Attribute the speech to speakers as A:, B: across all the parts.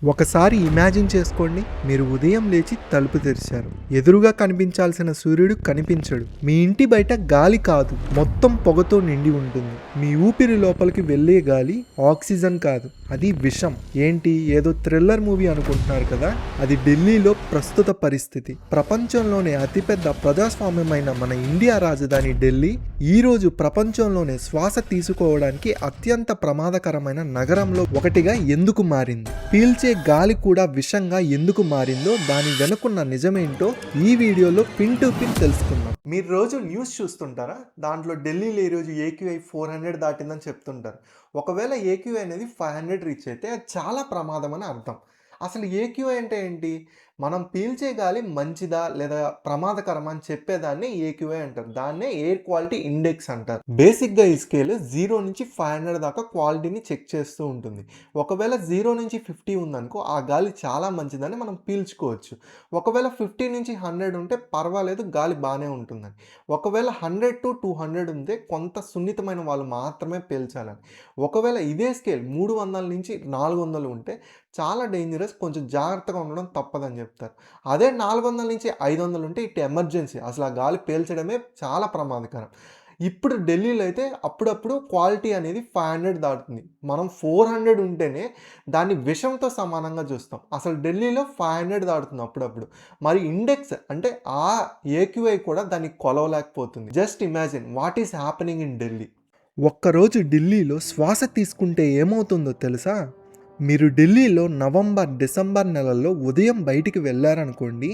A: ఒకసారి ఇమాజిన్ చేసుకోండి, మీరు ఉదయం లేచి తలుపు తెరిచారు. ఎదురుగా కనిపించాల్సిన సూర్యుడు కనిపించడు. మీ ఇంటి బయట గాలి కాదు, మొత్తం పొగతో నిండి ఉంటుంది. మీ ఊపిరి లోపలికి వెళ్ళే గాలి ఆక్సిజన్ కాదు, అది విషం. ఏంటి, ఏదో థ్రిల్లర్ మూవీ అనుకుంటున్నారు కదా? అది ఢిల్లీలో ప్రస్తుత పరిస్థితి. ప్రపంచంలోనే అతిపెద్ద ప్రజాస్వామ్యమైన మన ఇండియా రాజధాని ఢిల్లీ ఈ రోజు ప్రపంచంలోనే శ్వాస తీసుకోవడానికి అత్యంత ప్రమాదకరమైన నగరంలో ఒకటిగా ఎందుకు మారింది? పీల్చే గాలి కూడా విషంగా ఎందుకు మారిందో, దాని వెనుకున్న నిజమేంటో ఈ వీడియోలో పిన్ టు పిన్ తెలుసుకుందాం. మీరు రోజు న్యూస్ చూస్తుంటారా? దాంట్లో ఢిల్లీలో ఈరోజు ఏక్యూఐ 400 దాటిందని చెప్తుంటారు. ఒకవేళ ఏక్యూఐ అనేది 500 రీచ్ అయితే అది చాలా ప్రమాదం అని అర్థం. అసలు ఏక్యూఐ అంటే ఏంటి? మనం పీల్చే గాలి మంచిదా లేదా ప్రమాదకరమా అని చెప్పేదాన్ని ఏక్యూఐ అంటారు. దాన్నే ఎయిర్ క్వాలిటీ ఇండెక్స్ అంటారు. బేసిక్గా ఈ స్కేల్ 0 నుంచి 500 దాకా క్వాలిటీని చెక్ చేస్తూ ఉంటుంది. ఒకవేళ 0 నుంచి 50 ఉందనుకో, ఆ గాలి చాలా మంచిదని మనం పీల్చుకోవచ్చు. ఒకవేళ 50 నుంచి 100 ఉంటే పర్వాలేదు, గాలి బాగానే ఉంటుందని. ఒకవేళ 100 to 200 ఉంటే కొంత సున్నితమైన వాళ్ళు మాత్రమే పీల్చాలని. ఒకవేళ ఇదే స్కేల్ 300 నుంచి 400 ఉంటే చాలా డేంజరస్, కొంచెం జాగ్రత్తగా ఉండడం తప్పదని చెప్తారు. అదే 400 నుంచి 500 ఉంటే ఇటు ఎమర్జెన్సీ, అసలు ఆ గాలి పీల్చడమే చాలా ప్రమాదకరం. ఇప్పుడు ఢిల్లీలో అయితే అప్పుడప్పుడు క్వాలిటీ అనేది 500 దాటుతుంది. మనం 400 ఉంటేనే దాన్ని విషంతో సమానంగా చూస్తాం. అసలు ఢిల్లీలో 500 దాటుతుంది అప్పుడప్పుడు. మరి ఇండెక్స్ అంటే ఆ ఏక్యూఐ కూడా దాన్ని కొలవలేకపోతుంది. Just imagine what is happening in Delhi. ఒక్కరోజు ఢిల్లీలో శ్వాస తీసుకుంటే ఏమవుతుందో తెలుసా? మీరు ఢిల్లీలో నవంబర్, డిసెంబర్ నెలల్లో ఉదయం బయటికి వెళ్ళారనుకోండి,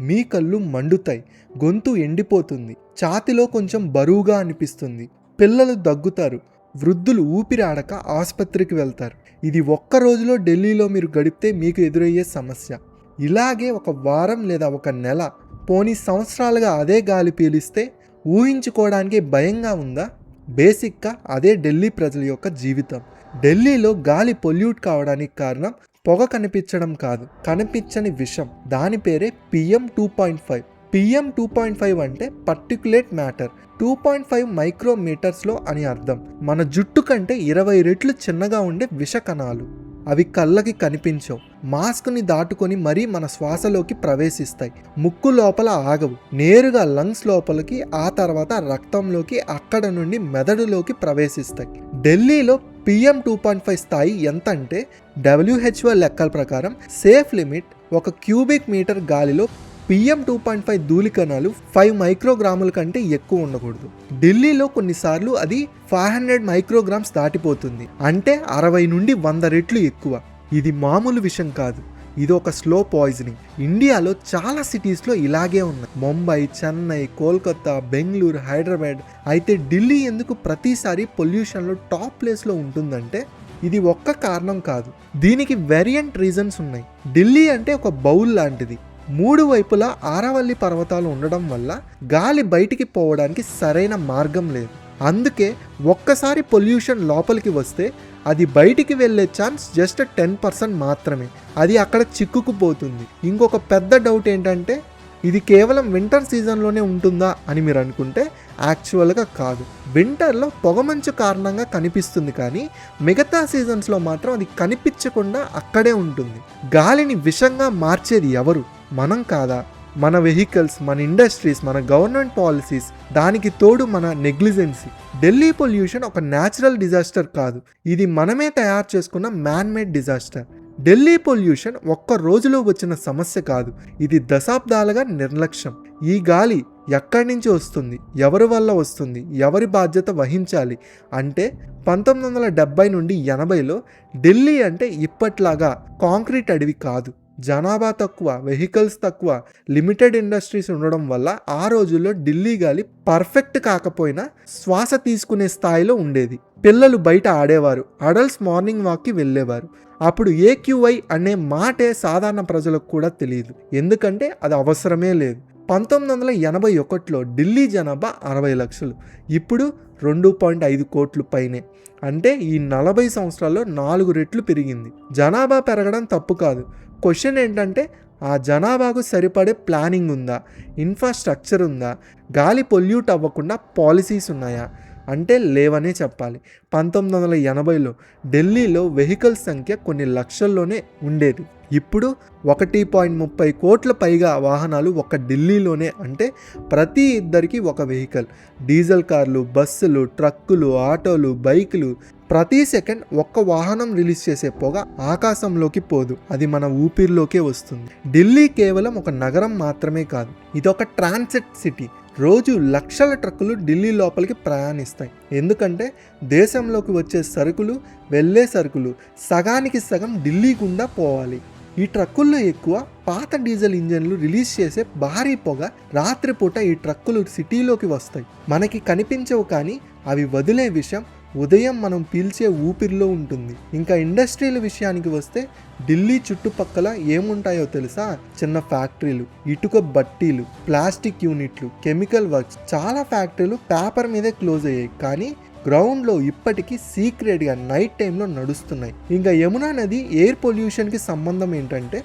A: మీ కళ్ళు మండుతాయి, గొంతు ఎండిపోతుంది, ఛాతిలో కొంచెం బరువుగా అనిపిస్తుంది, పిల్లలు దగ్గుతారు, వృద్ధులు ఊపిరి ఆడక ఆసుపత్రికి వెళ్తారు. ఇది ఒక్క రోజులో ఢిల్లీలో మీరు గడిపితే మీకు ఎదురయ్యే సమస్య. ఇలాగే ఒక వారం లేదా ఒక నెల, పోనీ సంవత్సరాలుగా అదే గాలి పీలిస్తే ఊహించుకోవడానికి భయంగా ఉందా? బేసిక్గా అదే ఢిల్లీ ప్రజల యొక్క జీవితం. ఢిల్లీలో గాలి పొల్యూట్ కావడానికి కారణం పొగ కనిపించడం కాదు, కనిపించని విషం. దాని పేరే PM 2.5. PM 2.5 అంటే పర్టిక్యులేట్ మ్యాటర్. 2.5 మైక్రోమీటర్స్లో అని అర్థం. మన జుట్టు కంటే 20 రెట్లు చిన్నగా ఉండే విష కణాలు. అవి కళ్ళకి కనిపించవు, మాస్క్ని దాటుకొని మరీ మన శ్వాసలోకి ప్రవేశిస్తాయి. ముక్కు లోపల ఆగవు, నేరుగా లంగ్స్ లోపలికి, ఆ తర్వాత రక్తంలోకి, అక్కడ నుండి మెదడులోకి ప్రవేశిస్తాయి. ఢిల్లీలో PM 2.5 స్థాయి ఎంత అంటే WHO లెక్కల ప్రకారం సేఫ్ లిమిట్ 1 క్యూబిక్ మీటర్ గాలిలో PM 2.5 ధూళికణాలు 5 మైక్రోగ్రాముల కంటే ఎక్కువ ఉండకూడదు. ఢిల్లీలో కొన్నిసార్లు అది 500 మైక్రోగ్రామ్స్ దాటిపోతుంది, అంటే 60 నుండి 100 రెట్లు ఎక్కువ. ఇది మామూలు విషయం కాదు, ఇది ఒక స్లో పాయిజనింగ్. ఇండియాలో చాలా సిటీస్లో ఇలాగే ఉన్నాయి. ముంబై, చెన్నై, కోల్కతా, బెంగళూరు, హైదరాబాద్. అయితే ఢిల్లీ ఎందుకు ప్రతిసారి పొల్యూషన్లో టాప్ ప్లేస్లో ఉంటుందంటే ఇది ఒక్క కారణం కాదు, దీనికి వేరియంట్ రీజన్స్ ఉన్నాయి. ఢిల్లీ అంటే ఒక బౌల్ లాంటిది. 3 వైపులా ఆరావల్లి పర్వతాలు ఉండడం వల్ల గాలి బయటికి పోవడానికి సరైన మార్గం లేదు. అందుకే ఒక్కసారి పొల్యూషన్ లోపలికి వస్తే అది బయటికి వెళ్ళే ఛాన్స్ జస్ట్ 10% మాత్రమే. అది అక్కడ చిక్కుకుపోతుంది. ఇంకొక పెద్ద డౌట్ ఏంటంటే ఇది కేవలం వింటర్ సీజన్లోనే ఉంటుందా అని మీరు అనుకుంటే యాక్చువల్గా కాదు. వింటర్లో పొగమంచు కారణంగా కనిపిస్తుంది, కానీ మిగతా సీజన్స్లో మాత్రం అది కనిపించకుండా అక్కడే ఉంటుంది. గాలిని విషంగా మార్చేది ఎవరు? మనం కాదా? మన వెహికల్స్, మన ఇండస్ట్రీస్, మన గవర్నమెంట్ పాలసీస్, దానికి తోడు మన నెగ్లిజెన్సీ. ఢిల్లీ పొల్యూషన్ ఒక న్యాచురల్ డిజాస్టర్ కాదు, ఇది మనమే తయారు చేసుకున్న man made disaster. Delhi pollution ఒక్క రోజులో వచ్చిన సమస్య కాదు, ఇది దశాబ్దాలుగా నిర్లక్ష్యం. ఈ గాలి ఎక్కడి నుంచి వస్తుంది, ఎవరి వల్ల వస్తుంది, ఎవరి బాధ్యత వహించాలి అంటే 1970 నుండి 80లో ఢిల్లీ అంటే ఇప్పట్లాగా కాంక్రీట్ అడవి కాదు. జనాభా తక్కువ, వెహికల్స్ తక్కువ, లిమిటెడ్ ఇండస్ట్రీస్ ఉండడం వల్ల ఆ రోజుల్లో ఢిల్లీ గాలి పర్ఫెక్ట్ కాకపోయినా శ్వాస తీసుకునే స్థాయిలో ఉండేది. పిల్లలు బయట ఆడేవారు, అడల్ట్స్ మార్నింగ్ వాక్కి వెళ్ళేవారు. అప్పుడు ఏక్యూఐ అనే మాటే సాధారణ ప్రజలకు కూడా తెలియదు, ఎందుకంటే అది అవసరమే లేదు. 1981లో ఢిల్లీ జనాభా 60 లక్షలు, ఇప్పుడు 2.5 కోట్లు పైనే. అంటే ఈ 40 సంవత్సరాల్లో 4 రెట్లు పెరిగింది. జనాభా పెరగడం తప్పు కాదు. క్వశ్చన్ ఏంటంటే ఆ జనాభాకు సరిపడే ప్లానింగ్ ఉందా, ఇన్ఫ్రాస్ట్రక్చర్ ఉందా, గాలి పొల్యూట్ అవ్వకుండా పాలసీస్ ఉన్నాయా అంటే లేవనే చెప్పాలి. 1980లో ఢిల్లీలో వెహికల్స్ సంఖ్య కొన్ని లక్షల్లోనే ఉండేది. ఇప్పుడు 1.30 కోట్ల పైగా వాహనాలు ఒక్క ఢిల్లీలోనే, అంటే ప్రతి ఇద్దరికి ఒక వెహికల్. డీజిల్ కార్లు, బస్సులు, ట్రక్కులు, ఆటోలు, బైకులు. ప్రతి సెకండ్ ఒక్క వాహనం రిలీజ్ చేసే పొగ ఆకాశంలోకి పోదు, అది మన ఊపిరిలోకే వస్తుంది. ఢిల్లీ కేవలం ఒక నగరం మాత్రమే కాదు, ఇదొక ట్రాన్సిట్ సిటీ. రోజు లక్షల ట్రక్కులు ఢిల్లీ లోపలికి ప్రయాణిస్తాయి. ఎందుకంటే దేశంలోకి వచ్చే సరుకులు, వెళ్ళే సరుకులు సగానికి సగం ఢిల్లీ గుండా పోవాలి. ఈ ట్రక్కుల్లో ఎక్కువ పాత డీజిల్ ఇంజన్లు రిలీజ్ చేసే భారీ పొగ రాత్రిపూట ఈ ట్రక్కులు సిటీలోకి వస్తాయి. మనకి కనిపించవు, కానీ అవి వదిలే విషయం ఉదయం మనం పీల్చే ఊపిరిలో ఉంటుంది. ఇంకా ఇండస్ట్రీల విషయానికి వస్తే ఢిల్లీ చుట్టుపక్కల ఏముంటాయో తెలుసా? చిన్న ఫ్యాక్టరీలు, ఇటుక బట్టీలు, ప్లాస్టిక్ యూనిట్లు, కెమికల్ వర్క్స్. చాలా ఫ్యాక్టరీలు పేపర్ మీదే క్లోజ్ అయ్యాయి, కానీ గ్రౌండ్లో ఇప్పటికీ సీక్రెట్గా నైట్ టైంలో నడుస్తున్నాయి. ఇంకా యమునా నది ఎయిర్ పొల్యూషన్కి సంబంధం ఏంటంటే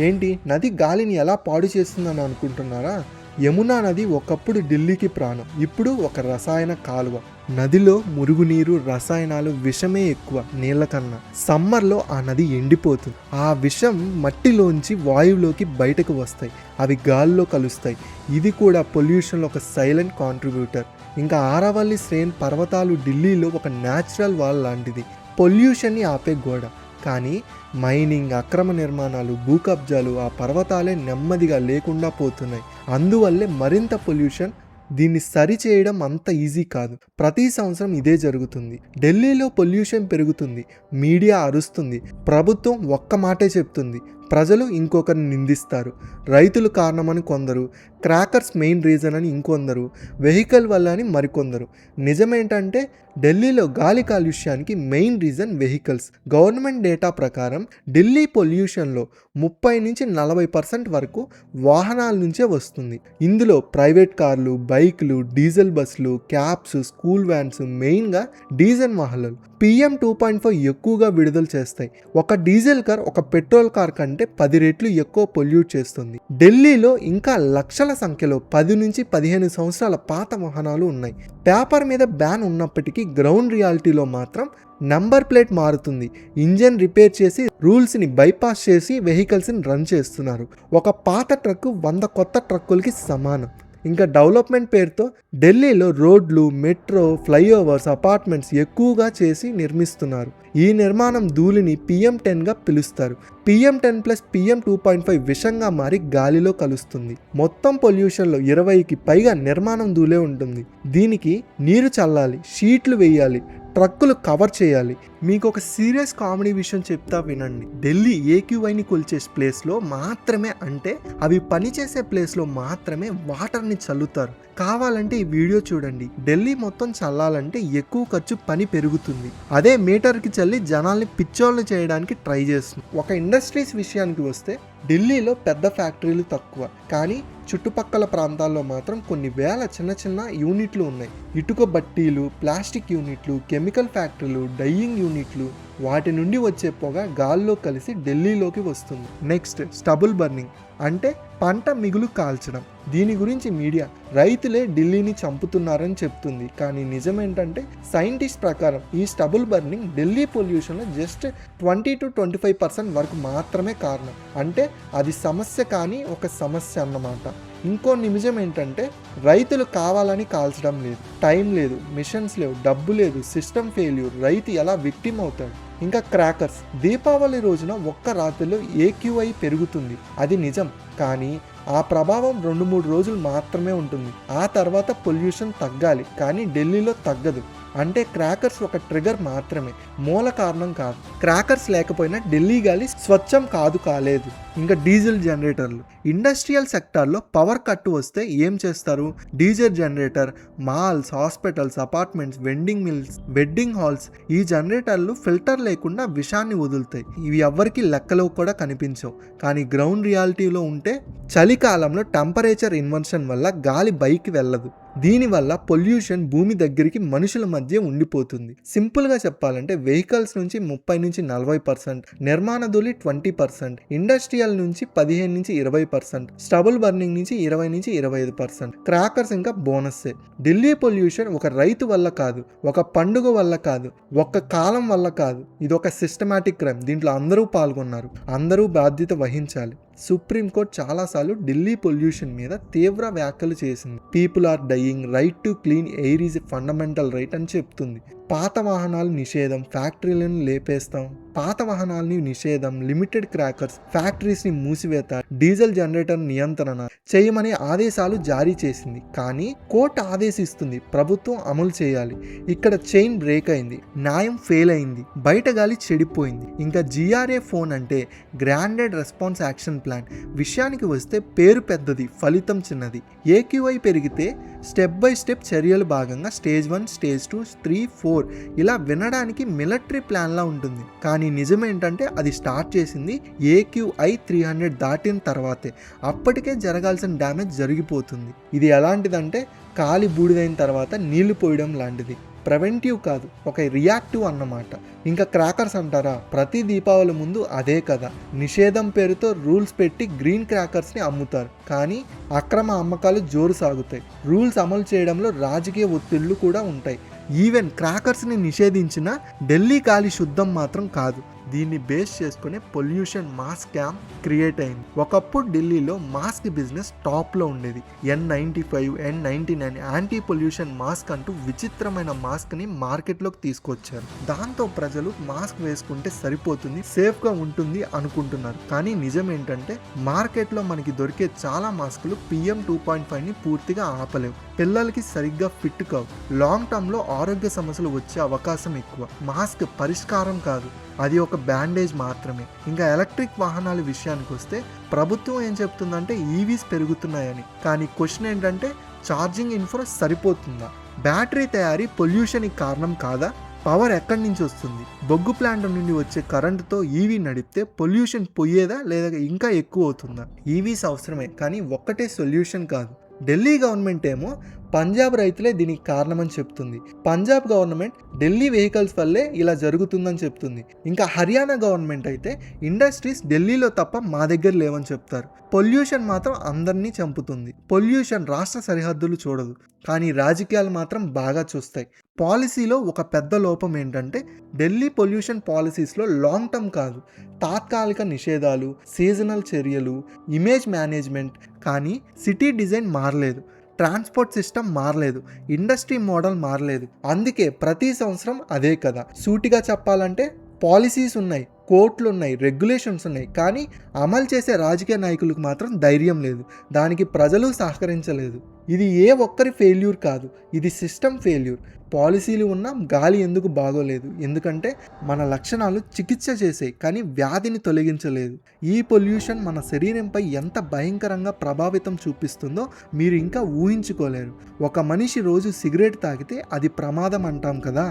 A: ఏంటి? నది గాలిని ఎలా పాడు చేస్తుందని అనుకుంటున్నారా? యమునా నది ఒకప్పుడు ఢిల్లీకి ప్రాణం, ఇప్పుడు ఒక రసాయన కాలువ. నదిలో మురుగునీరు, రసాయనాలు, విషమే ఎక్కువ నీళ్ళ కన్నా. సమ్మర్లో ఆ నది ఎండిపోతుంది. ఆ విషం మట్టిలోంచి వాయువులోకి బయటకు వస్తాయి, అవి గాల్లో కలుస్తాయి. ఇది కూడా పొల్యూషన్లో ఒక సైలెంట్ కాంట్రిబ్యూటర్. ఇంకా ఆరావల్లి శ్రేణి పర్వతాలు ఢిల్లీలో ఒక న్యాచురల్ వాల్ లాంటిది, పొల్యూషన్ని ఆపే గోడ. కానీ మైనింగ్, అక్రమ నిర్మాణాలు, భూకబ్జాలు ఆ పర్వతాలే నెమ్మదిగా లేకుండా పోతున్నాయి. అందువల్లే మరింత పొల్యూషన్. దీన్ని సరిచేయడం అంత ఈజీ కాదు. ప్రతి సంవత్సరం ఇదే జరుగుతుంది. ఢిల్లీలో పొల్యూషన్ పెరుగుతుంది, మీడియా అరుస్తుంది, ప్రభుత్వం ఒక్క మాటే చెప్తుంది, ప్రజలు ఇంకొకరిని నిందిస్తారు. రైతులు కారణమని కొందరు, క్రాకర్స్ మెయిన్ రీజన్ అని ఇంకొందరు, వెహికల్ వల్ల అని మరికొందరు. నిజమేంటంటే ఢిల్లీలో గాలి కాలుష్యానికి main reason vehicles. Government data ప్రకారం ఢిల్లీ పొల్యూషన్లో 30-40% వరకు వాహనాల నుంచే వస్తుంది. ఇందులో ప్రైవేట్ కార్లు, బైకులు, డీజిల్ బస్సులు, క్యాబ్స్, స్కూల్ వ్యాన్స్, మెయిన్గా డీజిల్ వాహనాలు PM 2.5 ఎక్కువగా విడుదల చేస్తాయి. ఒక డీజిల్ కార్ ఒక పెట్రోల్ కార్ కంటే 10 రెట్లు ఎక్కువ పొల్యూట్ చేస్తుంది. ఢిల్లీలో ఇంకా లక్షల సంఖ్యలో 10-15 సంవత్సరాల పాత వాహనాలు ఉన్నాయి. పేపర్ మీద బ్యాన్ ఉన్నప్పటికీ గ్రౌండ్ రియాలిటీలో మాత్రం నంబర్ ప్లేట్ మారుతుంది. ఇంజన్ రిపేర్ చేసి రూల్స్ని బైపాస్ చేసి వెహికల్స్ని రన్ చేస్తున్నారు. ఒక పాత ట్రక్కు 100 కొత్త ట్రక్కులకి సమానం. ఇంకా డెవలప్మెంట్ పేరుతో ఢిల్లీలో రోడ్లు, మెట్రో, ఫ్లైఓవర్స్, అపార్ట్మెంట్స్ ఎక్కువగా చేసి నిర్మిస్తున్నారు. ఈ నిర్మాణం ధూళిని PM10గా పిలుస్తారు. PM10+ PM 2.5 విషంగా మారి గాలిలో కలుస్తుంది. మొత్తం పొల్యూషన్లో 20కి పైగా నిర్మాణం ధూళే ఉంటుంది. దీనికి నీరు చల్లాలి, షీట్లు వేయాలి, ట్రక్కులు కవర్ చేయాలి. మీకు ఒక సీరియస్ కామెడీ విషయం చెప్తా వినండి. ఢిల్లీ AQIని కొలిచే ప్లేస్లో మాత్రమే, అంటే అవి పనిచేసే ప్లేస్లో మాత్రమే వాటర్ని చల్లుతారు. కావాలంటే ఈ వీడియో చూడండి. ఢిల్లీ మొత్తం చల్లాలంటే ఎక్కువ ఖర్చు, పని పెరుగుతుంది. అదే మీటర్కి చల్లి జనాల్ని పిచ్చోళ్ళు చేయడానికి ట్రై చేస్తుంది. ఒక ఇండస్ట్రీస్ విషయానికి వస్తే ఢిల్లీలో పెద్ద ఫ్యాక్టరీలు తక్కువ, కానీ చుట్టుపక్కల ప్రాంతాల్లో మాత్రం కొన్ని వేల చిన్న చిన్న యూనిట్లు ఉన్నాయి. ఇటుక బట్టీలు, ప్లాస్టిక్ యూనిట్లు, కెమికల్ ఫ్యాక్టరీలు, డైయింగ్ యూనిట్లు. వాటి నుండి వచ్చే పొగ గాల్లో కలిసి ఢిల్లీలోకి వస్తుంది. నెక్స్ట్ స్టబుల్ బర్నింగ్, అంటే పంట మిగులు కాల్చడం. దీని గురించి మీడియా రైతులే ఢిల్లీని చంపుతున్నారని చెప్తుంది, కానీ నిజమేంటంటే సైంటిస్ట్ ప్రకారం ఈ స్టబుల్ బర్నింగ్ ఢిల్లీ పొల్యూషన్లో జస్ట్ 20-25% వరకు మాత్రమే కారణం. అంటే అది సమస్య కానీ ఒక సమస్య అన్నమాట. ఇంకో నిజం ఏంటంటే రైతులు కావాలని కాల్చడం లేదు, టైం లేదు, మిషన్స్ లేవు, డబ్బు లేదు, సిస్టమ్ ఫెయిల్యూర్. రైతు ఎలా విక్టిమ్ అవుతాడు. ఇంకా క్రాకర్స్, దీపావళి రోజున ఒక్క రాత్రిలో AQI పెరుగుతుంది, అది నిజం. కానీ ఆ ప్రభావం 2-3 రోజులు మాత్రమే ఉంటుంది. ఆ తర్వాత పొల్యూషన్ తగ్గాలి, కానీ ఢిల్లీలో తగ్గదు. అంటే క్రాకర్స్ ఒక ట్రిగర్ మాత్రమే, మూల కారణం కాదు. క్రాకర్స్ లేకపోయినా ఢిల్లీ గాలి స్వచ్ఛం కాలేదు. ఇంకా డీజిల్ జనరేటర్లు. ఇండస్ట్రియల్ సెక్టార్లో పవర్ కట్ వస్తే ఏం చేస్తారు? Diesel generator, malls, hospitals, apartments, vending mills, wedding halls. ఈ జనరేటర్లు ఫిల్టర్ లేకుండా విషాన్ని వదులుతాయి. ఇవి ఎవ్వరికి లెక్కలో కూడా కనిపించవు, కానీ గ్రౌండ్ రియాలిటీలో ఉంటే చలికాలంలో టెంపరేచర్ ఇన్వర్షన్ వల్ల గాలి పైకి వెళ్ళదు. దీనివల్ల పొల్యూషన్ భూమి దగ్గరికి మనుషుల మధ్య ఉండిపోతుంది. సింపుల్గా చెప్పాలంటే వెహికల్స్ నుంచి 30-40%, నిర్మాణ ధూళి 20%, ఇండస్ట్రియల్ నుంచి 15-20%, స్టబుల్ బర్నింగ్ నుంచి 20-25%, క్రాకర్స్ ఇంకా బోనస్సే. ఢిల్లీ పొల్యూషన్ ఒక రైతు వల్ల కాదు, ఒక పండుగ వల్ల కాదు, ఒక కాలం వల్ల కాదు, ఇది ఒక సిస్టమాటిక్ క్రైమ్. దీంట్లో అందరూ పాల్గొన్నారు, అందరూ బాధ్యత వహించాలి. సుప్రీంకోర్టు చాలాసార్లు ఢిల్లీ పొల్యూషన్ మీద తీవ్ర వ్యాఖ్యలు చేసింది. People are dying, right to clean air is a fundamental right అని చెప్తుంది. పాత వాహనాలు నిషేధం, ఫ్యాక్టరీలను లేపేస్తాం, పాత వాహనాలని నిషేధం, లిమిటెడ్ క్రాకర్స్, ఫ్యాక్టరీస్ని మూసివేత, డీజిల్ జనరేటర్ నియంత్రణ చేయమని ఆదేశాలు జారీ చేసింది. కానీ కోర్టు ఆదేశిస్తుంది, ప్రభుత్వం అమలు చేయాలి. ఇక్కడ చైన్ బ్రేక్ అయింది, న్యాయం ఫెయిల్ అయింది, బయట గాలి చెడిపోయింది. ఇంకా GRA ఫోన్ అంటే గ్రాండెడ్ రెస్పాన్స్ యాక్షన్ ప్లాన్ విషయానికి వస్తే పేరు పెద్దది, ఫలితం చిన్నది. AQI పెరిగితే స్టెప్ బై స్టెప్ చర్యలు భాగంగా స్టేజ్ 1, స్టేజ్ 2, 3, 4 ఇలా వినడానికి మిలిటరీ ప్లాన్లా ఉంటుంది. కానీ నిజమేంటంటే అది స్టార్ట్ చేసింది AQI 300 దాటిన తర్వాతే. అప్పటికే జరగాల్సిన డ్యామేజ్ జరిగిపోతుంది. ఇది ఎలాంటిదంటే కాలి బూడిదైన తర్వాత నీళ్లు పోయడం లాంటిది. ప్రివెంటివ్ కాదు, ఒక రియాక్టివ్ అన్నమాట. ఇంకా క్రాకర్స్ అంటారా, ప్రతి దీపావళి ముందు అదే కదా, నిషేధం పేరుతో రూల్స్ పెట్టి గ్రీన్ క్రాకర్స్ని అమ్ముతారు. కానీ అక్రమ అమ్మకాలు జోరు సాగుతాయి. రూల్స్ అమలు చేయడంలో రాజకీయ ఒత్తిళ్లు కూడా ఉంటాయి. ఈవెన్ క్రాకర్స్ని నిషేధించిన ఢిల్లీ గాలి శుద్ధం మాత్రం కాదు. దీన్ని బేస్ చేసుకునే పొల్యూషన్ మాస్క్ స్కామ్ క్రియేట్ అయింది. ఒకప్పుడు ఢిల్లీలో మాస్క్ బిజినెస్ టాప్లో ఉండేది. N95, N99 anti pollution mask అంటూ విచిత్రమైన మాస్క్ని మార్కెట్లోకి తీసుకొచ్చారు. దాంతో ప్రజలు మాస్క్ వేసుకుంటే సరిపోతుంది, సేఫ్గా ఉంటుంది అనుకుంటున్నారు. కానీ నిజం ఏంటంటే మార్కెట్లో మనకి దొరికే చాలా మాస్కులు PM 2.5ని పూర్తిగా ఆపలేవు. పిల్లలకి సరిగ్గా ఫిట్ కావు. లాంగ్ టర్మ్లో ఆరోగ్య సమస్యలు వచ్చే అవకాశం ఎక్కువ. మాస్క్ పరిష్కారం కాదు, అది ఒక బ్యాండేజ్ మాత్రమే. ఇంకా ఎలక్ట్రిక్ వాహనాల విషయానికి వస్తే ప్రభుత్వం ఏం చెప్తుందంటే EVs పెరుగుతున్నాయని. కానీ క్వశ్చన్ ఏంటంటే ఛార్జింగ్ ఇన్ఫ్రా సరిపోతుందా? బ్యాటరీ తయారీ పొల్యూషన్కి కారణం కాదా? పవర్ ఎక్కడి నుంచి వస్తుంది? బొగ్గు ప్లాంట్ నుండి వచ్చే కరెంటుతో EV నడిపితే పొల్యూషన్ పోయేదా లేదా ఇంకా ఎక్కువ అవుతుందా? EVs అవసరమే, కానీ ఒక్కటే సొల్యూషన్ కాదు. ఢిల్లీ గవర్నమెంట్ ఏమో పంజాబ్ రైతులే దీనికి కారణమని చెప్తుంది. పంజాబ్ గవర్నమెంట్ ఢిల్లీ వెహికల్స్ వల్లే ఇలా జరుగుతుందని చెప్తుంది. ఇంకా హర్యానా గవర్నమెంట్ అయితే ఇండస్ట్రీస్ ఢిల్లీలో తప్ప మా దగ్గర లేవని చెప్తారు. పొల్యూషన్ మాత్రం అందరినీ చంపుతుంది. పొల్యూషన్ రాష్ట్ర సరిహద్దులు చూడదు, కానీ రాజకీయాలు మాత్రం బాగా చూస్తాయి. పాలసీలో ఒక పెద్ద లోపం ఏంటంటే ఢిల్లీ పొల్యూషన్ పాలసీస్లో లాంగ్ టర్మ్ కాదు, తాత్కాలిక నిషేధాలు, సీజనల్ చర్యలు, ఇమేజ్ మేనేజ్మెంట్. కానీ సిటీ డిజైన్ మారలేదు, ట్రాన్స్పోర్ట్ సిస్టమ్ మారలేదు, ఇండస్ట్రీ మోడల్ మారలేదు. అందుకే ప్రతి సంవత్సరం అదే కదా. సూటిగా చెప్పాలంటే పాలసీస్ ఉన్నాయి, కోర్టులు ఉన్నాయి, రెగ్యులేషన్స్ ఉన్నాయి, కానీ అమలు చేసే రాజకీయ నాయకులకు మాత్రం ధైర్యం లేదు. దానికి ప్రజలు సహకరించలేదు. ఇది ఏ ఒక్కరి ఫెయిల్యూర్ కాదు, ఇది సిస్టమ్ ఫెయిల్యూర్. పాలసీలు ఉన్నా గాలి ఎందుకు బాగోలేదు? ఎందుకంటే మన లక్షణాలు చికిత్స చేసాయి, కానీ వ్యాధిని తొలగించలేదు. ఈ పొల్యూషన్ మన శరీరంపై ఎంత భయంకరంగా ప్రభావితం చూపిస్తుందో మీరు ఇంకా ఊహించుకోలేరు. ఒక మనిషి రోజు సిగరెట్ తాగితే అది ప్రమాదం అంటాం కదా,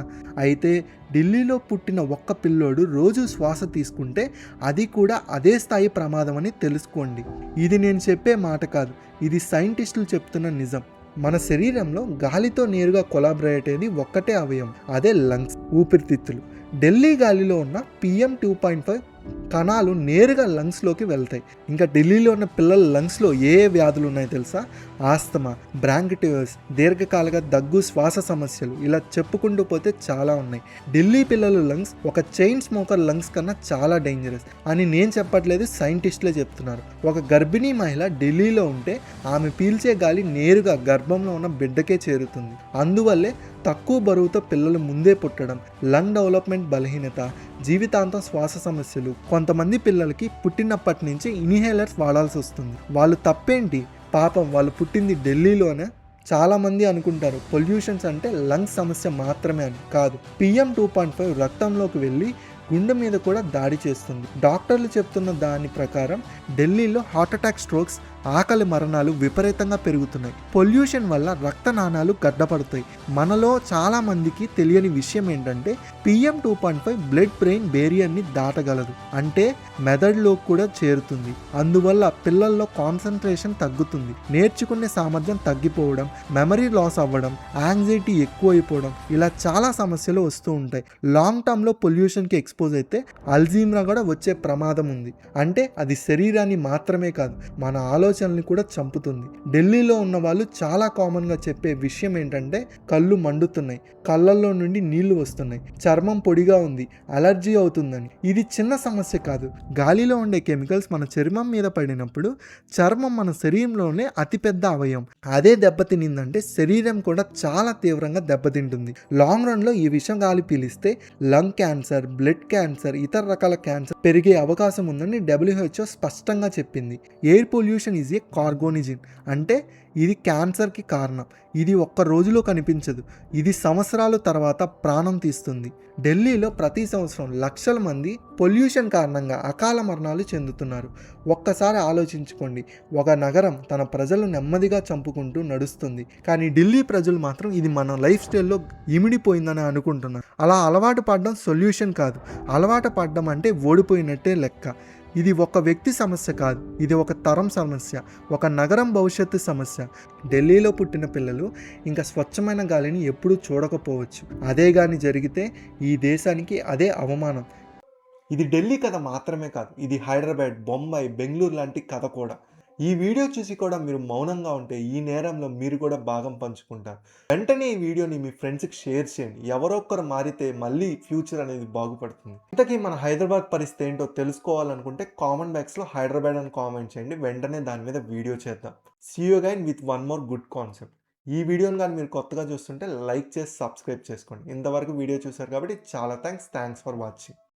A: అయితే ఢిల్లీలో పుట్టిన ఒక్క పిల్లోడు రోజు శ్వాస తీసుకుంటే అది కూడా అదే స్థాయి ప్రమాదం అని తెలుసుకోండి. ఇది నేను చెప్పే మాట కాదు, ఇది సైంటిస్టులు చెప్తున్న నిజం. మన శరీరంలో గాలితో నేరుగా కొలాబరేట్ అయ్యేది ఒక్కటే అవయవం, అదే లంగ్స్, ఊపిరితిత్తులు. ఢిల్లీ గాలిలో ఉన్న PM 2.5 కణాలు నేరుగా లంగ్స్లోకి వెళ్తాయి. ఇంకా ఢిల్లీలో ఉన్న పిల్లల లంగ్స్లో ఏ వ్యాధులు ఉన్నాయో తెలుసా? ఆస్తమా, బ్రాంకిటిస్, దీర్ఘకాలిక దగ్గు, శ్వాస సమస్యలు, ఇలా చెప్పుకుంటూ పోతే చాలా ఉన్నాయి. ఢిల్లీ పిల్లల లంగ్స్ ఒక చైన్ స్మోకర్ లంగ్స్ కన్నా చాలా డేంజరస్ అని నేను చెప్పట్లేదు, సైంటిస్టులే చెప్తున్నారు. ఒక గర్భిణీ మహిళ ఢిల్లీలో ఉంటే ఆమె పీల్చే గాలి నేరుగా గర్భంలో ఉన్న బిడ్డకే చేరుతుంది. అందువల్లే తక్కువ బరువుతో పిల్లలు ముందే పుట్టడం, లంగ్ డెవలప్మెంట్ బలహీనత, జీవితాంతం శ్వాస సమస్యలు. కొంతమంది పిల్లలకి పుట్టినప్పటి నుంచి ఇన్హేలర్స్ వాడాల్సి వస్తుంది. వాళ్ళు తప్పేంటి? పాపం వాళ్ళు పుట్టింది ఢిల్లీలోనే. చాలామంది అనుకుంటారు పొల్యూషన్స్ అంటే లంగ్స్ సమస్య మాత్రమే అని. కాదు, PM 2.5 రక్తంలోకి వెళ్ళి గుండె మీద కూడా దాడి చేస్తుంది. డాక్టర్లు చెప్తున్న దాని ప్రకారం ఢిల్లీలో హార్ట్ అటాక్, స్ట్రోక్స్ ఆకలి మరణాలు విపరీతంగా పెరుగుతున్నాయి. పొల్యూషన్ వల్ల రక్తనాళాలు గడ్డపడతాయి. మనలో చాలా మందికి తెలియని విషయం ఏంటంటే PM 2.5 బ్లడ్ బ్రెయిన్ బేరియర్ని దాటగలదు, అంటే మెదడులో కూడా చేరుతుంది. అందువల్ల పిల్లల్లో కాన్సన్ట్రేషన్ తగ్గుతుంది, నేర్చుకునే సామర్థ్యం తగ్గిపోవడం, మెమరీ లాస్ అవ్వడం, యాంగ్జైటీ ఎక్కువైపోవడం, ఇలా చాలా సమస్యలు వస్తూ ఉంటాయి. లాంగ్ టర్మ్లో పొల్యూషన్కి ఎక్స్పోజ్ అయితే అల్జీమర్ కూడా వచ్చే ప్రమాదం ఉంది. అంటే అది శరీరాన్ని మాత్రమే కాదు, మన ఆలోచనల్ని కూడా చంపుతుంది. ఢిల్లీలో ఉన్న వాళ్ళు చాలా కామన్గా చెప్పే విషయం ఏంటంటే కళ్ళు మండుతున్నాయి, కళ్ళల్లో నుండి నీళ్లు వస్తున్నాయి, చర్మం పొడిగా ఉంది, అలర్జీ అవుతుందని. ఇది చిన్న సమస్య కాదు. గాలిలో ఉండే కెమికల్స్ మన చర్మం మీద పడినప్పుడు చర్మం మన శరీరంలోనే అతిపెద్ద అవయవం, అదే దెబ్బతినిందంటే శరీరం కూడా చాలా తీవ్రంగా దెబ్బతింటుంది. లాంగ్ రన్లో ఈ విషం గాలి పీలిస్తే లంగ్ క్యాన్సర్, బ్లడ్ క్యాన్సర్, ఇతర రకాల క్యాన్సర్ పెరిగే అవకాశం ఉందని WHO స్పష్టంగా చెప్పింది. ఎయిర్ పొల్యూషన్ ఈజ్ ఏ కార్గోనిజిన్, అంటే ఇది క్యాన్సర్కి కారణం. ఇది ఒక్క రోజులో కనిపించదు, ఇది సంవత్సరాల తర్వాత ప్రాణం తీస్తుంది. ఢిల్లీలో ప్రతి సంవత్సరం లక్షల మంది పొల్యూషన్ కారణంగా అకాల మరణాలు చెందుతున్నారు. ఒక్కసారి ఆలోచించుకోండి, ఒక నగరం తన ప్రజలు నెమ్మదిగా చంపుకుంటూ నడుస్తుంది, కానీ ఢిల్లీ ప్రజలు మాత్రం ఇది మన లైఫ్ స్టైల్లో ఇమిడిపోయిందని అనుకుంటున్నారు. అలా అలవాటు పడడం సొల్యూషన్ కాదు, అలవాటు పడడం అంటే ఓడిపోయినట్టే లెక్క. ఇది ఒక వ్యక్తి సమస్య కాదు, ఇది ఒక తరం సమస్య, ఒక నగరం భవిష్యత్తు సమస్య. ఢిల్లీలో పుట్టిన పిల్లలు ఇంకా స్వచ్ఛమైన గాలిని ఎప్పుడూ చూడకపోవచ్చు. అదే కానీ జరిగితే ఈ దేశానికి అదే అవమానం. ఇది ఢిల్లీ కథ మాత్రమే కాదు, ఇది హైదరాబాద్, బొంబాయి, బెంగళూరు లాంటి కథ కూడా. ఈ వీడియో చూసి కూడా మీరు మౌనంగా ఉంటే ఈ నేరంలో మీరు కూడా భాగం పంచుకుంటారు. వెంటనే ఈ వీడియోని మీ ఫ్రెండ్స్కి షేర్ చేయండి. ఎవరో ఒక్కరు మారితే మళ్ళీ ఫ్యూచర్ అనేది బాగుపడుతుంది. ఇంతకీ మన హైదరాబాద్ పరిస్థితి ఏంటో తెలుసుకోవాలనుకుంటే కామెంట్ బాక్స్లో హైదరాబాద్ అని కామెంట్ చేయండి, వెంటనే దాని మీద వీడియో చేద్దాం. See you again with one more good concept. ఈ వీడియోని కానీ మీరు కొత్తగా చూస్తుంటే లైక్ చేసి సబ్స్క్రైబ్ చేసుకోండి. ఇంతవరకు వీడియో చూసారు కాబట్టి చాలా థ్యాంక్స్ ఫర్ వాచింగ్.